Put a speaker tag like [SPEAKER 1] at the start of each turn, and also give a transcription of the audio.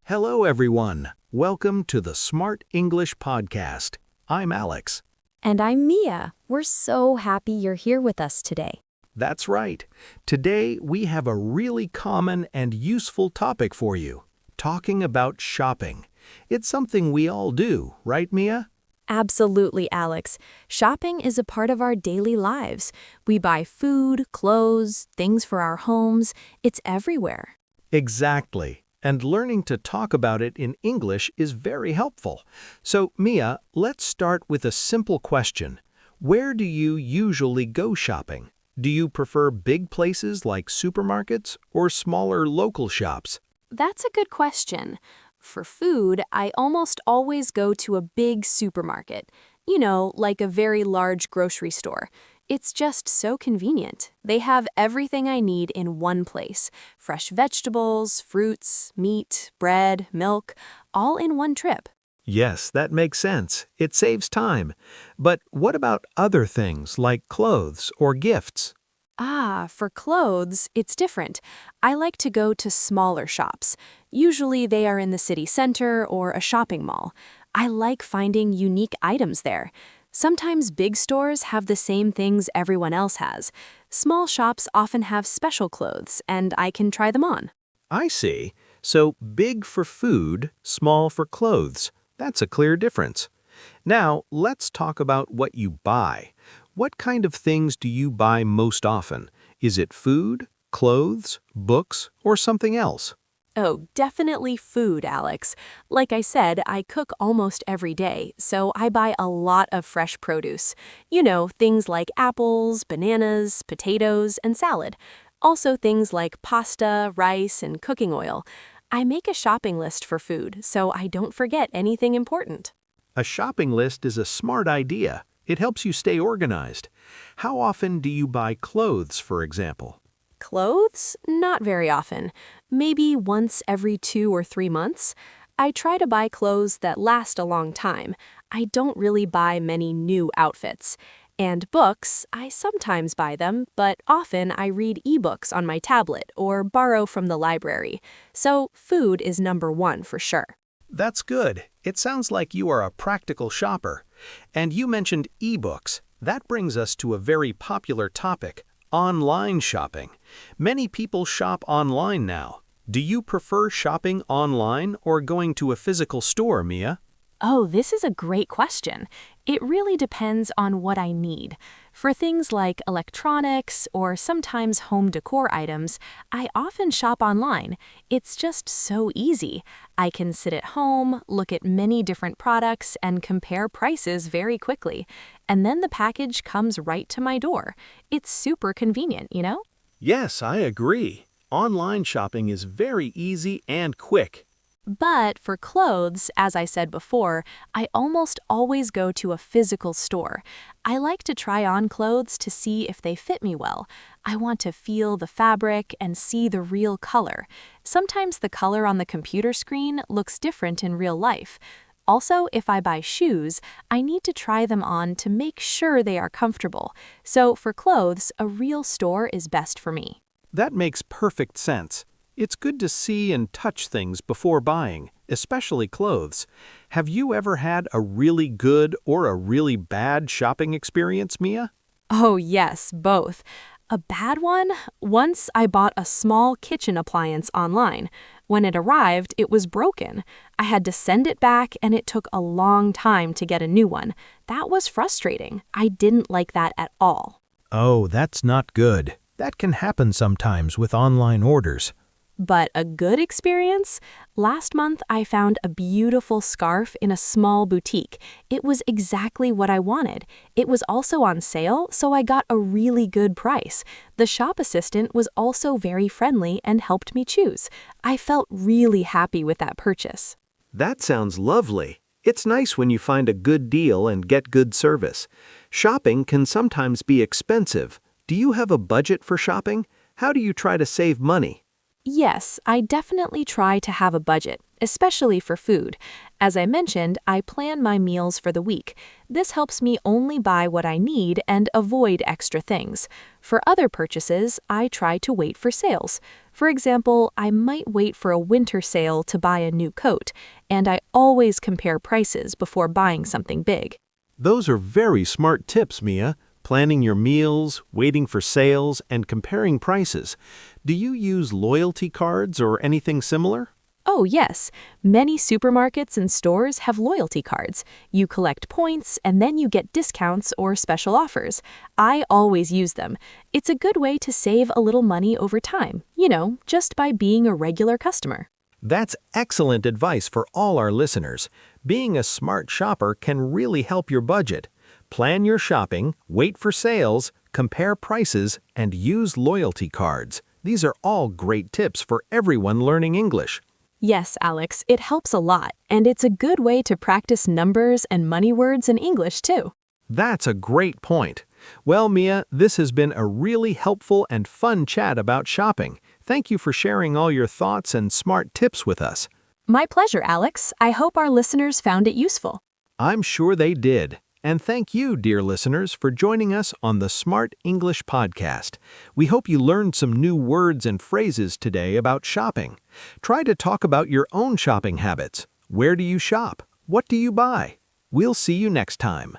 [SPEAKER 1] Hello, everyone. Welcome to the Smart English Podcast. I'm Alex.
[SPEAKER 2] And I'm Mia. We're so happy you're here with us today.
[SPEAKER 1] That's right. Today, we have a really common and useful topic for you, talking about shopping. It's something we all do, right, Mia?
[SPEAKER 2] Absolutely, Alex. Shopping is a part of our daily lives. We buy food, clothes, things for our homes. It's everywhere.
[SPEAKER 1] Exactly. And learning to talk about it in English is very helpful. So, Mia, let's start with a simple question. Where do you usually go shopping? Do you prefer big places like supermarkets or smaller local shops?
[SPEAKER 2] That's a good question. For food, I almost always go to a big supermarket. Like a very large grocery store. It's just so convenient. They have everything I need in one place. Fresh vegetables, fruits, meat, bread, milk, all in one trip.
[SPEAKER 1] Yes, that makes sense. It saves time. But what about other things like clothes or gifts?
[SPEAKER 2] For clothes, it's different. I like to go to smaller shops. Usually they are in the city center or a shopping mall. I like finding unique items there. Sometimes big stores have the same things everyone else has. Small shops often have special clothes, and I can try them on.
[SPEAKER 1] I see. So big for food, small for clothes. That's a clear difference. Now, let's talk about what you buy. What kind of things do you buy most often? Is it food, clothes, books, or something else?
[SPEAKER 2] Oh, definitely food, Alex. Like I said, I cook almost every day, so I buy a lot of fresh produce. Things like apples, bananas, potatoes, and salad. Also things like pasta, rice, and cooking oil. I make a shopping list for food, so I don't forget anything important.
[SPEAKER 1] A shopping list is a smart idea. It helps you stay organized. How often do you buy clothes, for example?
[SPEAKER 2] Clothes? Not very often. Maybe once every 2 or 3 months. I try to buy clothes that last a long time. I don't really buy many new outfits. And books, I sometimes buy them, but often I read ebooks on my tablet or borrow from the library. So food is number one for sure.
[SPEAKER 1] That's good. It sounds like you are a practical shopper. And you mentioned ebooks. That brings us to a very popular topic, online shopping. Many people shop online now. Do you prefer shopping online or going to a physical store, Mia?
[SPEAKER 2] Oh, this is a great question. It really depends on what I need. For things like electronics or sometimes home decor items, I often shop online. It's just so easy. I can sit at home, look at many different products, and compare prices very quickly. And then the package comes right to my door. It's super convenient.
[SPEAKER 1] Yes, I agree. Online shopping is very easy and quick.
[SPEAKER 2] But for clothes, as I said before, I almost always go to a physical store. I like to try on clothes to see if they fit me well. I want to feel the fabric and see the real color. Sometimes the color on the computer screen looks different in real life. Also, if I buy shoes, I need to try them on to make sure they are comfortable. So for clothes, a real store is best for me.
[SPEAKER 1] That makes perfect sense. It's good to see and touch things before buying, especially clothes. Have you ever had a really good or a really bad shopping experience, Mia?
[SPEAKER 2] Oh, yes, both. A bad one? Once I bought a small kitchen appliance online. When it arrived, it was broken. I had to send it back, and it took a long time to get a new one. That was frustrating. I didn't like that at all.
[SPEAKER 1] Oh, that's not good. That can happen sometimes with online orders.
[SPEAKER 2] But a good experience? Last month, I found a beautiful scarf in a small boutique. It was exactly what I wanted. It was also on sale, so I got a really good price. The shop assistant was also very friendly and helped me choose. I felt really happy with that purchase.
[SPEAKER 1] That sounds lovely. It's nice when you find a good deal and get good service. Shopping can sometimes be expensive. Do you have a budget for shopping? How do you try to save money?
[SPEAKER 2] Yes, I definitely try to have a budget, especially for food. As I mentioned, I plan my meals for the week. This helps me only buy what I need and avoid extra things. For other purchases, I try to wait for sales. For example, I might wait for a winter sale to buy a new coat, and I always compare prices before buying something big.
[SPEAKER 3] Those are very smart tips, Mia. Planning your meals, waiting for sales, and comparing prices. Do you use loyalty cards or anything similar?
[SPEAKER 2] Oh, yes. Many supermarkets and stores have loyalty cards. You collect points, and then you get discounts or special offers. I always use them. It's a good way to save a little money over time, just by being a regular customer.
[SPEAKER 1] That's excellent advice for all our listeners. Being a smart shopper can really help your budget. Plan your shopping, wait for sales, compare prices, and use loyalty cards. These are all great tips for everyone learning English.
[SPEAKER 2] Yes, Alex, it helps a lot, and it's a good way to practice numbers and money words in English, too.
[SPEAKER 1] That's a great point. Well, Mia, this has been a really helpful and fun chat about shopping. Thank you for sharing all your thoughts and smart tips with us.
[SPEAKER 2] My pleasure, Alex. I hope our listeners found it useful.
[SPEAKER 1] I'm sure they did. And thank you, dear listeners, for joining us on the Smart English Podcast. We hope you learned some new words and phrases today about shopping. Try to talk about your own shopping habits. Where do you shop? What do you buy? We'll see you next time.